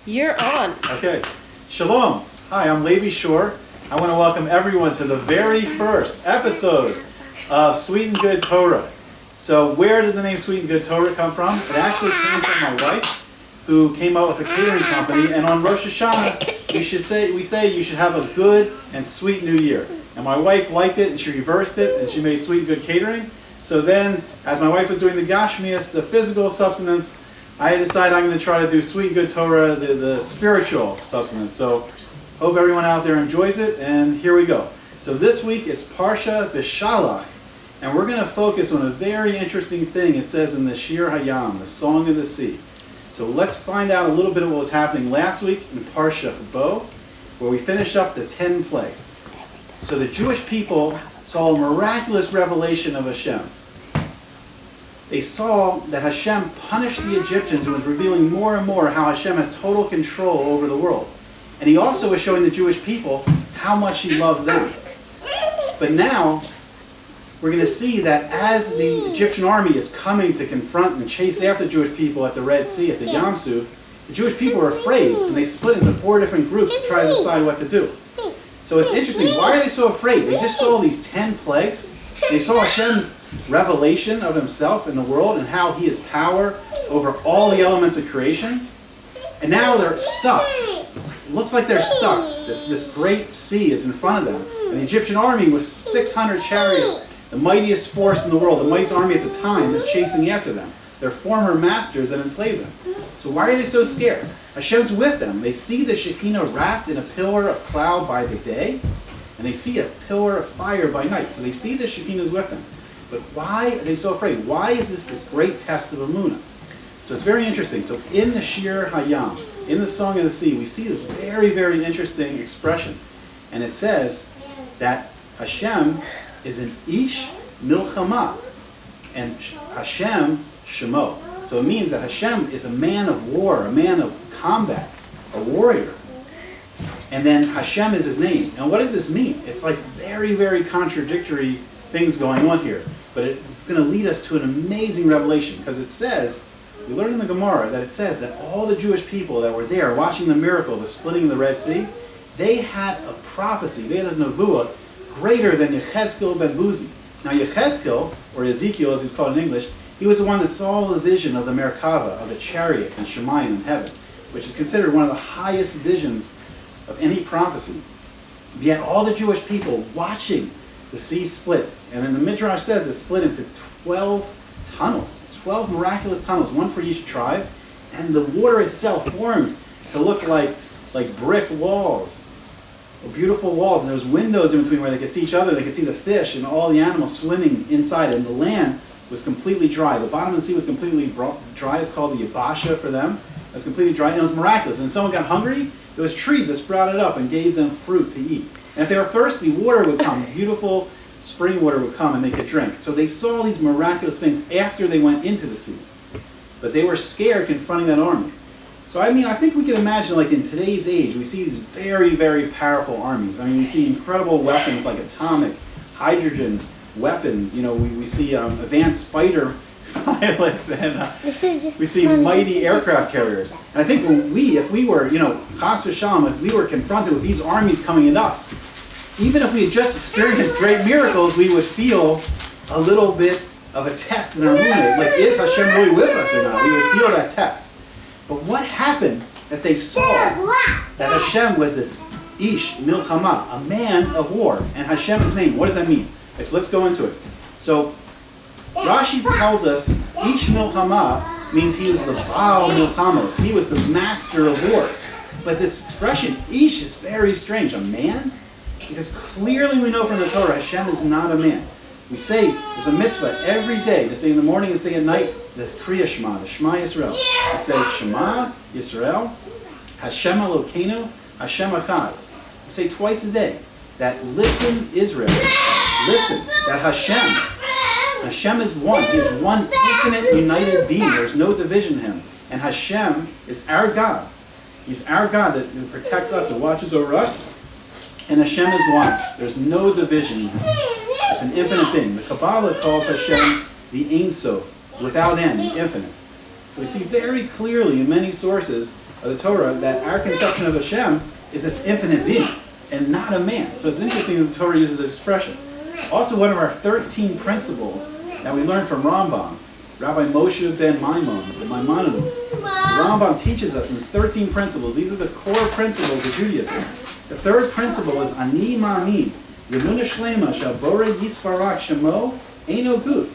You're on. Okay. Shalom. Hi, I'm Levi Shore. I want to welcome everyone to the very first episode of Sweet and Good Torah. So where did the name Sweet and Good Torah come from? It actually came from my wife, who came up with a catering company, and on Rosh Hashanah, we say you should have a good and sweet new year. And my wife liked it, and she reversed it, and she made Sweet and Good Catering. So then, as my wife was doing the Gashmias, the physical substance, I decided I'm going to try to do Sweet and Good Torah, the spiritual substance. So, hope everyone out there enjoys it, and here we go. So this week, it's Parshah Besalach, and we're going to focus on a very interesting thing it says in the Shir Hayam, the Song of the Sea. So let's find out a little bit of what was happening last week in Parshat Besalach, where we finished up the 10 plagues. So the Jewish people saw a miraculous revelation of Hashem. They saw that Hashem punished the Egyptians and was revealing more and more how Hashem has total control over the world. And he also was showing the Jewish people how much he loved them. But now, we're going to see that as the Egyptian army is coming to confront and chase after the Jewish people at the Red Sea, at the Yam Suf, the Jewish people are afraid, and they split into 4 different groups to try to decide what to do. So it's interesting. Why are they so afraid? They just saw these 10 plagues. They saw Hashem's revelation of himself in the world and how he has power over all the elements of creation. And now they're stuck. It looks like they're stuck. This great sea is in front of them. And the Egyptian army with 600 chariots, the mightiest force in the world, the mightiest army at the time, is chasing after them. Their former masters that enslaved them. So why are they so scared? Hashem's with them. They see the Shekinah wrapped in a pillar of cloud by the day, and they see a pillar of fire by night. So they see the Shekinah's with them. But why are they so afraid? Why is this great test of Emunah? So it's very interesting. So in the Shir Hayam, in the Song of the Sea, we see this very, very interesting expression. And it says that Hashem is an Ish Milchamah, and Hashem Shemo. So it means that Hashem is a man of war, a man of combat, a warrior. And then Hashem is his name. And what does this mean? It's like very, very contradictory things going on here. But it's going to lead us to an amazing revelation, because it says, we learn in the Gemara that it says that all the Jewish people that were there watching the miracle, the splitting of the Red Sea, they had a prophecy, they had a nevuah greater than Yechezkel ben Buzi. Now Yechezkel, or Ezekiel as he's called in English, he was the one that saw the vision of the Merkava, of the chariot and Shemayim in heaven, which is considered one of the highest visions of any prophecy. Yet all the Jewish people watching the sea split, and then the Midrash says it split into 12 tunnels, 12 miraculous tunnels, one for each tribe, and the water itself formed to look like brick walls, or beautiful walls, and there was windows in between where they could see each other, they could see the fish and all the animals swimming inside, and the land was completely dry. The bottom of the sea was completely dry. It's called the Yabasha for them. It was completely dry, and it was miraculous. And when someone got hungry, there was trees that sprouted up and gave them fruit to eat. And if they were thirsty, water would come. Beautiful spring water would come and they could drink. So they saw these miraculous things after they went into the sea. But they were scared confronting that army. So I think we can imagine, like in today's age, we see these very, very powerful armies. We see incredible weapons like atomic, hydrogen weapons. We see advanced fighter pilots, and we see mighty aircraft carriers. And I think if we were, Chas v'shalom, if we were confronted with these armies coming at us, even if we had just experienced great miracles, we would feel a little bit of a test in our mood. Like, is Hashem really with us or not? We would feel that test. But what happened that they saw that Hashem was this Ish Milchamah, a man of war, and Hashem is name? What does that mean? Okay, so let's go into it. So Rashi tells us Ish Milchamah means he was the Baal Milchamos. He was the master of wars. But this expression, Ish, is very strange. A man? Because clearly we know from the Torah, Hashem is not a man. We say, there's a mitzvah every day to say in the morning and say at night, the Kriya Shema, the Shema Yisrael. We say, Shema Yisrael, Hashem Elokeinu, Hashem Echad. We say twice a day that listen Israel, listen, that Hashem is one. He is one infinite united being. There's no division in him. And Hashem is our God. He's our God that protects us and watches over us. And Hashem is one. There's no division. It's an infinite thing. The Kabbalah calls Hashem the Ein Sof, without end, the infinite. So we see very clearly in many sources of the Torah, that our conception of Hashem is this infinite being and not a man. So it's interesting that the Torah uses this expression. Also, one of our 13 principles that we learned from Rambam, Rabbi Moshe ben Maimon, the Maimonides. The Rambam teaches us in his 13 principles. These are the core principles of Judaism. The third principle is Ani Ma'ani, Yemuna Shlema Shabore Yisparak Shemo Eino Guf.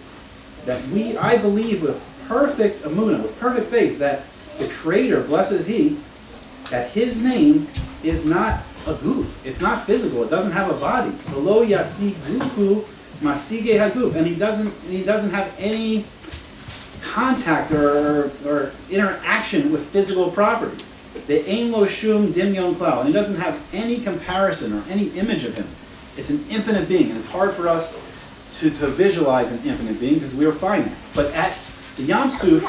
That I believe with perfect emunah, with perfect faith, that the Creator, blessed is He, that His name is not a goof. It's not physical. It doesn't have a body. V'lo yasig gufu masige haguf, and he doesn't have any contact or interaction with physical properties. The ein lo shum dimyon klal, and he doesn't have any comparison or any image of him. It's an infinite being, and it's hard for us to visualize an infinite being because we are finite. But at the Yam Suf,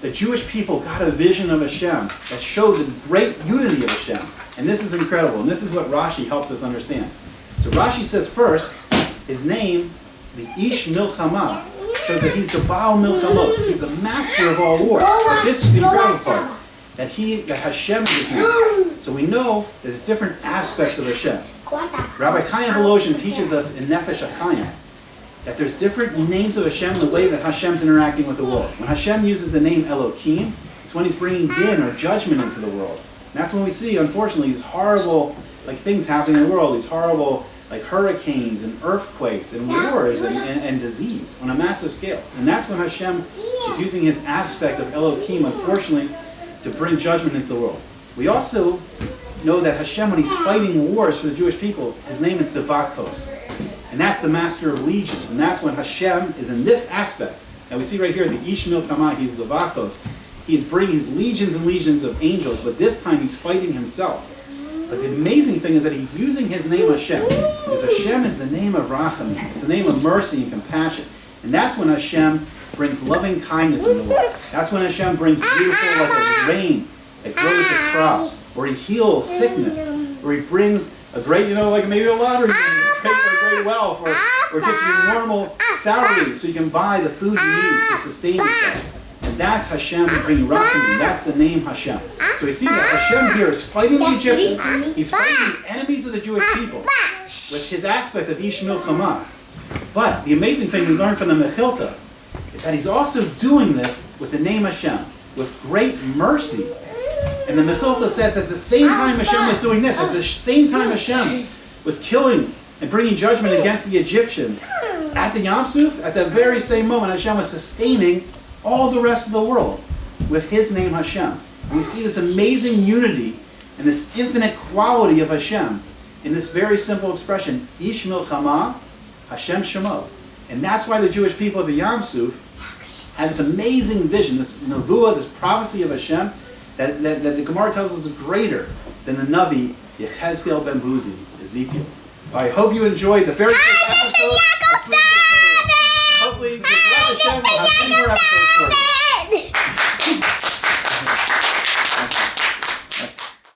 the Jewish people got a vision of Hashem that showed the great unity of Hashem. And this is incredible, and this is what Rashi helps us understand. So Rashi says first, his name, the Ish Milchamah, shows that he's the Baal Milchamos. He's the master of all war. But this is the incredible part, that Hashem is his name. So we know there's different aspects of Hashem. Rabbi Chaim Volozhin teaches us in Nefesh HaChaim that there's different names of Hashem in the way that Hashem's interacting with the world. When Hashem uses the name Elohim, it's when he's bringing din or judgment into the world. And that's when we see, unfortunately, these horrible things happening in the world, these horrible hurricanes and earthquakes and wars and disease on a massive scale. And that's when Hashem is using his aspect of Elohim, unfortunately, to bring judgment into the world. We also know that Hashem, when he's fighting wars for the Jewish people, his name is Zavakos. And that's the master of legions. And that's when Hashem is in this aspect. And we see right here, the Ish Milchamah, he's Zavakos. He's bringing his legions and legions of angels, but this time he's fighting himself. But the amazing thing is that he's using his name Hashem. Because Hashem is the name of Rachamim. It's the name of mercy and compassion. And that's when Hashem brings loving kindness in the world. That's when Hashem brings beautiful, like a rain that grows the crops. Or he heals sickness. Or he brings a great, like maybe a lottery, a great wealth, or just your normal salary so you can buy the food you need to sustain yourself. And that's Hashem bringing Rachamim. That's the name Hashem. So we see that Hashem here is fighting the Egyptians. He's fighting the enemies of the Jewish people with his aspect of Ish Milchamah. But the amazing thing we learn from the Mechilta is that he's also doing this with the name Hashem, with great mercy. And the Mechilta says at the same time Hashem was doing this, at the same time Hashem was killing and bringing judgment against the Egyptians, at the Yam Suf, at that very same moment Hashem was sustaining all the rest of the world with his name Hashem. And we see this amazing unity and this infinite quality of Hashem in this very simple expression, Ish Milchamah, Hashem Shemo. And that's why the Jewish people of the Yam Suf had this amazing vision, this nevuah, this prophecy of Hashem, that the Gemara tells us is greater than the Navi Yechezkel ben Buzi, Ezekiel. I hope you enjoyed the very first episode of Sweet Good Torah. Hopefully, this Hashem will have many more episodes for you.